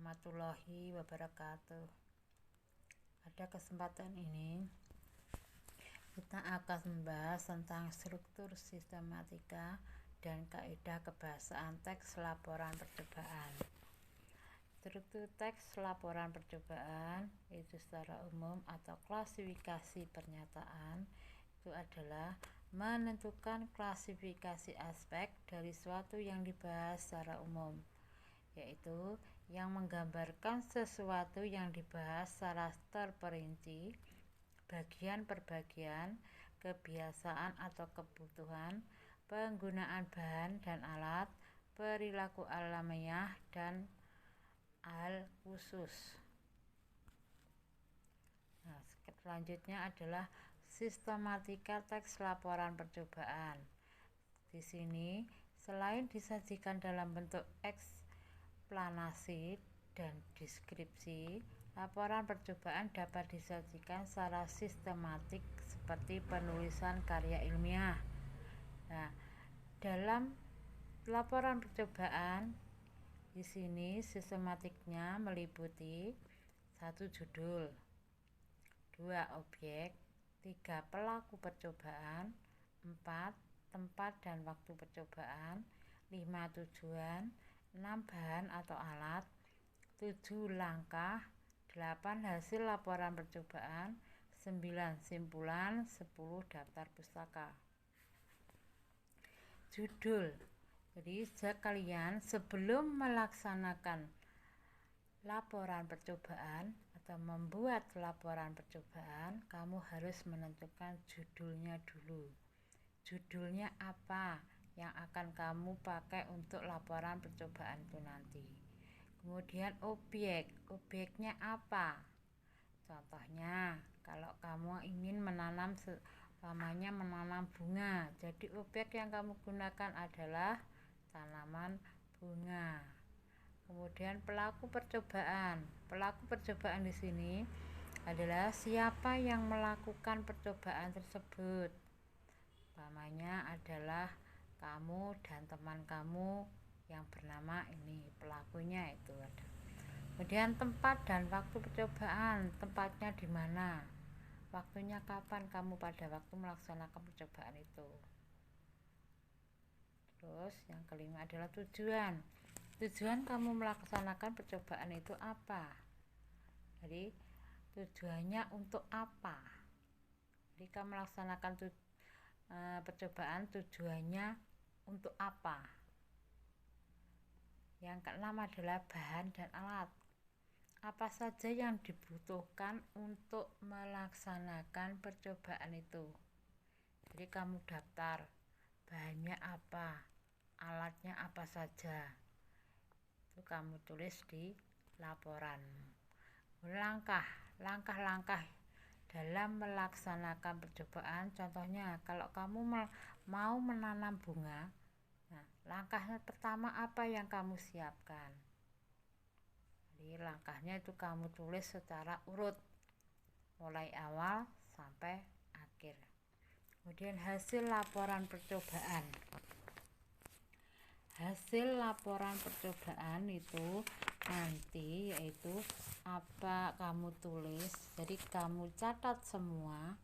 warahmatullahi wabarakatuh. Pada kesempatan ini kita akan membahas tentang struktur sistematika dan kaidah kebahasaan teks laporan percobaan. Struktur teks laporan percobaan itu secara umum atau klasifikasi pernyataan itu adalah menentukan klasifikasi aspek dari suatu yang dibahas secara umum, yaitu yang menggambarkan sesuatu yang dibahas secara terperinci, bagian per bagian, kebiasaan atau kebutuhan, penggunaan bahan dan alat, perilaku alamiah, dan hal khusus. Nah, selanjutnya adalah sistematika teks laporan percobaan. Di sini, selain disajikan dalam bentuk eksplanasi dan deskripsi, laporan percobaan dapat disajikan secara sistematik seperti penulisan karya ilmiah. Nah, dalam laporan percobaan di sini sistematiknya meliputi 1. Judul, 2. Objek, 3. Pelaku percobaan, 4. Tempat dan waktu percobaan, 5. Tujuan, 6. Bahan atau alat, 7. Langkah, 8. Hasil laporan percobaan, 9. Simpulan, 10. Daftar pustaka. Judul. Jadi sekalian sebelum melaksanakan laporan percobaan atau membuat laporan percobaan, kamu harus menentukan judulnya dulu. Judulnya apa yang akan kamu pakai untuk laporan percobaan itu nanti. Kemudian objeknya apa? Contohnya, kalau kamu ingin menanam bunga, jadi objek yang kamu gunakan adalah tanaman bunga. Kemudian pelaku percobaan. Pelaku percobaan di sini adalah siapa yang melakukan percobaan tersebut. Umpamanya adalah kamu dan teman kamu yang bernama ini, pelakunya itu ada. Kemudian tempat dan waktu percobaan. Tempatnya di mana? Waktunya kapan kamu pada waktu melaksanakan percobaan itu. Terus yang kelima adalah tujuan. Tujuan kamu melaksanakan percobaan itu apa? Jadi tujuannya untuk apa? Jadi kamu melaksanakan percobaan tujuannya untuk apa? Yang keenam adalah bahan dan alat. Apa saja yang dibutuhkan untuk melaksanakan percobaan itu. Jadi kamu daftar bahannya apa, alatnya apa saja. Itu kamu tulis di laporan. Langkah-langkah dalam melaksanakan percobaan. Contohnya kalau kamu mau menanam bunga, nah, langkahnya pertama apa yang kamu siapkan. Jadi langkahnya itu kamu tulis secara urut, mulai awal sampai akhir. Kemudian hasil laporan percobaan. Hasil laporan percobaan itu nanti yaitu apa kamu tulis. Jadi kamu catat semua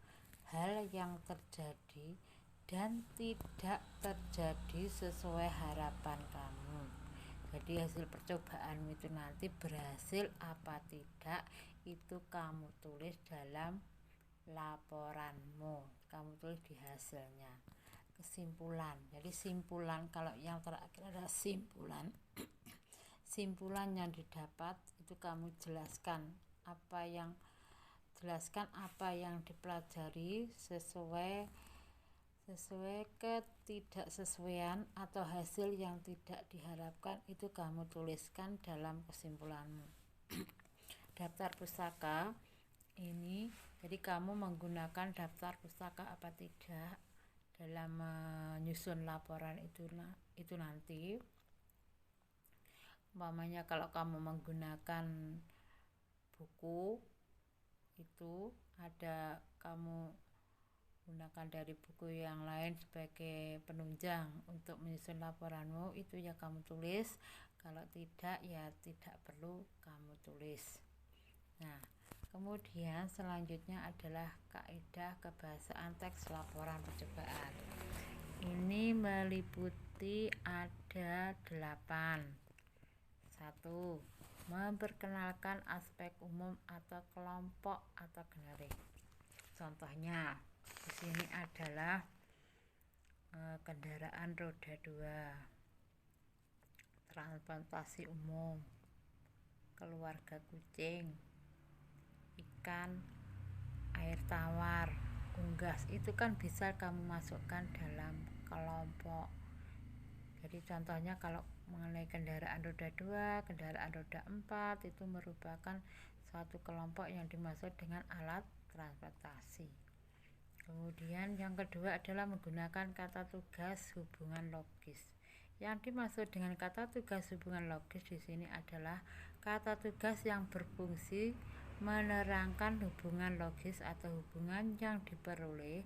hal yang terjadi dan tidak terjadi sesuai harapan kamu. Jadi hasil percobaan itu nanti berhasil apa tidak itu kamu tulis dalam laporanmu. Kamu tulis di hasilnya. Kesimpulan. Jadi simpulan, kalau yang terakhir adalah simpulan. Simpulan yang didapat itu kamu jelaskan apa yang dipelajari sesuai ketidaksesuaian atau hasil yang tidak diharapkan itu kamu tuliskan dalam kesimpulanmu. Daftar pustaka ini, jadi kamu menggunakan daftar pustaka apa tidak dalam menyusun laporan itu nanti. Umpamanya kalau kamu menggunakan buku itu ada kamu gunakan dari buku yang lain sebagai penunjang untuk menyusun laporanmu, itu ya kamu tulis. Kalau tidak ya tidak perlu kamu tulis. Nah, kemudian selanjutnya adalah kaidah kebahasaan teks laporan percobaan. Ini meliputi ada 8. 1. Memperkenalkan aspek umum atau kelompok atau generik. Contohnya di sini adalah kendaraan roda 2, transportasi umum, keluarga kucing, ikan, air tawar, unggas. Itu kan bisa kamu masukkan dalam kelompok. Jadi contohnya kalau mengenai kendaraan roda 2, kendaraan roda 4 itu merupakan suatu kelompok yang dimaksud dengan alat transportasi. Kemudian yang kedua adalah menggunakan kata tugas hubungan logis. Yang dimaksud dengan kata tugas hubungan logis di sini adalah kata tugas yang berfungsi menerangkan hubungan logis atau hubungan yang diperoleh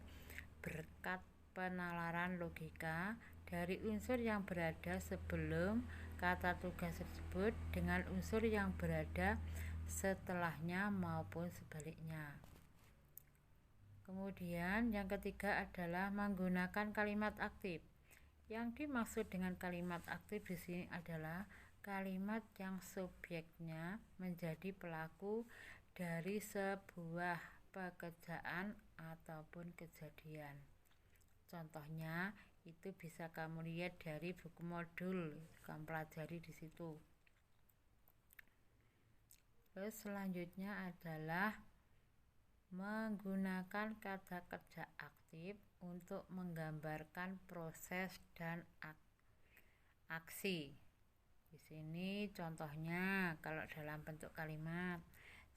berkat penalaran logika dari unsur yang berada sebelum kata tugas tersebut dengan unsur yang berada setelahnya maupun sebaliknya. Kemudian yang ketiga adalah menggunakan kalimat aktif. Yang dimaksud dengan kalimat aktif di sini adalah kalimat yang subjeknya menjadi pelaku dari sebuah pekerjaan ataupun kejadian. Contohnya itu bisa kamu lihat dari buku modul, kamu pelajari di situ. Terus selanjutnya adalah menggunakan kata kerja aktif untuk menggambarkan proses dan aksi. Di sini contohnya kalau dalam bentuk kalimat,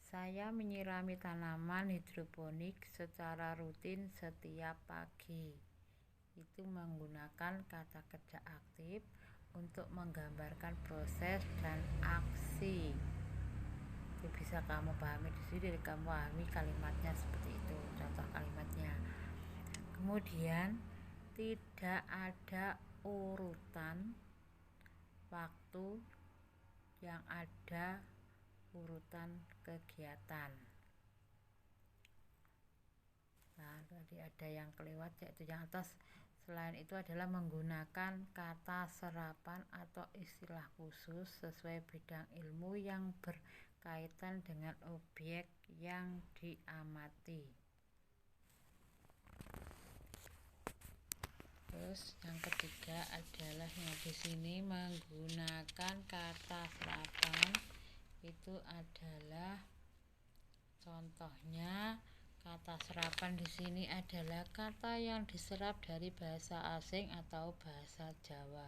saya menyirami tanaman hidroponik secara rutin setiap pagi. Itu menggunakan kata kerja aktif untuk menggambarkan proses dan aksi. Itu bisa kamu pahami di sini, kamu pahami kalimatnya seperti itu, contoh kalimatnya. Kemudian tidak ada urutan waktu, yang ada urutan kegiatan. Nah, tadi ada yang kelewat yaitu yang atas. Selain itu adalah menggunakan kata serapan atau istilah khusus sesuai bidang ilmu yang berkaitan dengan objek yang diamati. Terus yang ketiga adalah yang di sini menggunakan kata serapan. Itu adalah contohnya. Kata serapan di sini adalah kata yang diserap dari bahasa asing atau bahasa Jawa.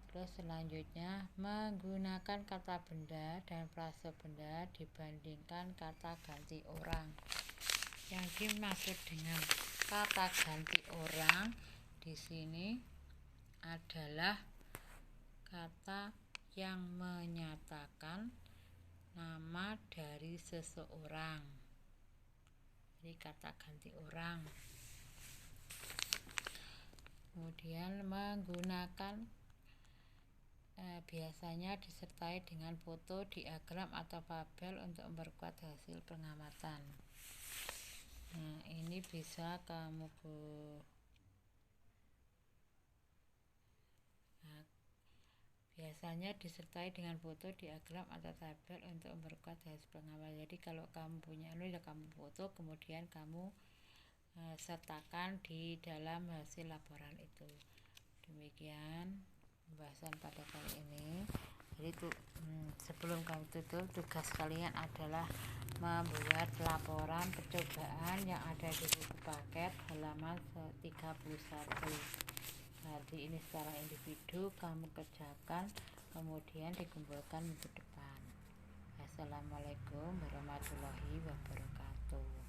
Terus selanjutnya menggunakan kata benda dan frase benda dibandingkan kata ganti orang. Yang dimaksud dengan kata ganti orang di sini adalah kata yang menyatakan nama dari seseorang. Jadi kata ganti orang. Kemudian menggunakan biasanya disertai dengan foto, diagram atau tabel untuk memperkuat hasil pengamatan. Nah, ini bisa kamu biasanya disertai dengan foto, diagram atau tabel untuk memperkuat hasil pengamatan. Jadi kalau kamu punya ya kamu foto, kemudian kamu sertakan di dalam hasil laporan itu. Demikian pembahasan pada kali ini. Jadi sebelum kamu tutup, tugas kalian adalah membuat laporan percobaan yang ada di buku paket halaman 31. Jadi ini secara individu kamu kerjakan, kemudian dikumpulkan minggu depan. Assalamualaikum warahmatullahi wabarakatuh.